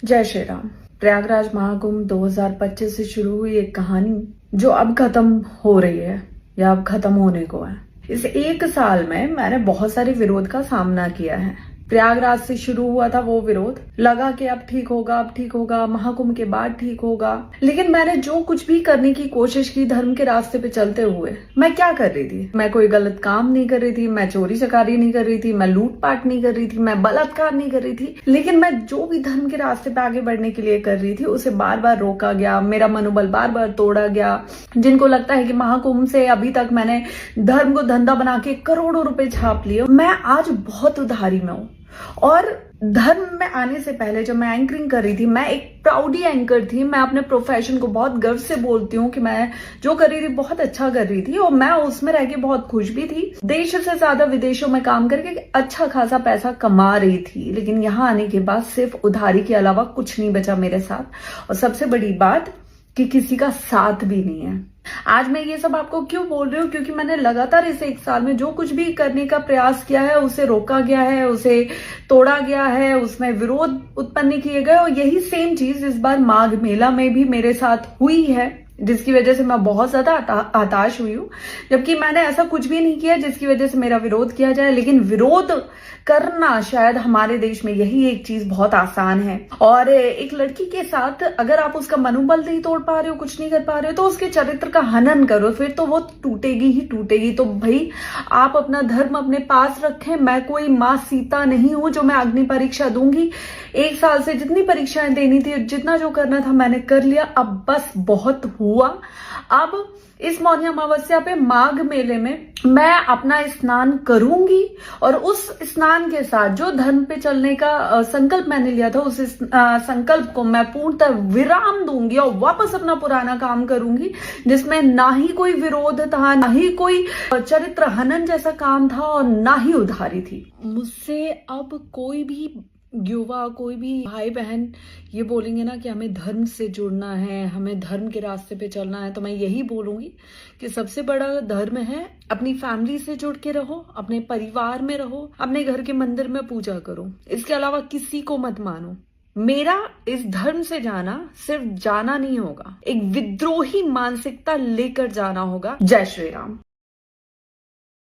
जय श्री राम। प्रयागराज महाकुंभ 2025 से शुरू हुई एक कहानी जो अब खत्म हो रही है या अब खत्म होने को है। इस एक साल में मैंने बहुत सारे विरोध का सामना किया है। प्रयागराज से शुरू हुआ था वो विरोध, लगा कि अब ठीक होगा, महाकुंभ के बाद ठीक होगा। लेकिन मैंने जो कुछ भी करने की कोशिश की धर्म के रास्ते पे चलते हुए, मैं क्या कर रही थी? मैं कोई गलत काम नहीं कर रही थी, मैं चोरी चकारी नहीं कर रही थी, मैं लूटपाट नहीं कर रही थी, मैं बलात्कार नहीं कर रही थी। लेकिन मैं जो भी धर्म के रास्ते पे आगे बढ़ने के लिए कर रही थी उसे बार बार रोका गया, मेरा मनोबल बार बार तोड़ा गया। जिनको लगता है कि महाकुंभ से अभी तक मैंने धर्म को धंधा बना के करोड़ों रुपए छाप लिए, मैं आज बहुत उधारी में हूँ। और धर्म में आने से पहले जब मैं एंकरिंग कर रही थी, मैं एक प्राउडी एंकर थी। मैं अपने प्रोफेशन को बहुत गर्व से बोलती हूँ कि मैं जो कर रही थी बहुत अच्छा कर रही थी और मैं उसमें रह के बहुत खुश भी थी। देश से ज्यादा विदेशों में काम करके अच्छा खासा पैसा कमा रही थी। लेकिन यहाँ आने के बाद सिर्फ उधारी के अलावा कुछ नहीं बचा मेरे साथ। और सबसे बड़ी बात कि किसी का साथ भी नहीं है। आज मैं ये सब आपको क्यों बोल रही हूँ? क्योंकि मैंने लगातार इस एक साल में जो कुछ भी करने का प्रयास किया है उसे रोका गया है, उसे तोड़ा गया है, उसमें विरोध उत्पन्न किए गए। और यही सेम चीज इस बार माघ मेला में भी मेरे साथ हुई है, जिसकी वजह से मैं बहुत ज्यादा हताश हुई हूँ। जबकि मैंने ऐसा कुछ भी नहीं किया जिसकी वजह से मेरा विरोध किया जाए। लेकिन विरोध करना शायद हमारे देश में यही एक चीज बहुत आसान है। और एक लड़की के साथ अगर आप उसका मनोबल नहीं तोड़ पा रहे हो, कुछ नहीं कर पा रहे हो, तो उसके चरित्र का हनन करो, फिर तो वो टूटेगी ही टूटेगी। तो भाई आप अपना धर्म अपने पास रखें। मैं कोई माँ सीता नहीं हूं जो मैं अग्नि परीक्षा दूंगी। एक साल से जितनी परीक्षाएं देनी थी, जितना जो करना था मैंने कर लिया। अब बस बहुत हुआ। अब इस मौनी अमावस्या पे माघ मेले में मैं अपना स्नान करूंगी और उस स्नान के साथ जो धर्म पे चलने का संकल्प मैंने लिया था, उस संकल्प को मैं पूर्णतः विराम दूंगी और वापस अपना पुराना काम करूंगी, जिसमें ना ही कोई विरोध था, ना ही कोई चरित्र हनन जैसा काम था और ना ही उधारी थी। मुझसे अब कोई भी युवा, कोई भी भाई बहन ये बोलेंगे ना कि हमें धर्म से जुड़ना है, हमें धर्म के रास्ते पे चलना है, तो मैं यही बोलूंगी कि सबसे बड़ा धर्म है अपनी फैमिली से जुड़ के रहो, अपने परिवार में रहो, अपने घर के मंदिर में पूजा करो। इसके अलावा किसी को मत मानो। मेरा इस धर्म से जाना सिर्फ जाना नहीं होगा, एक विद्रोही मानसिकता लेकर जाना होगा। जय श्री राम।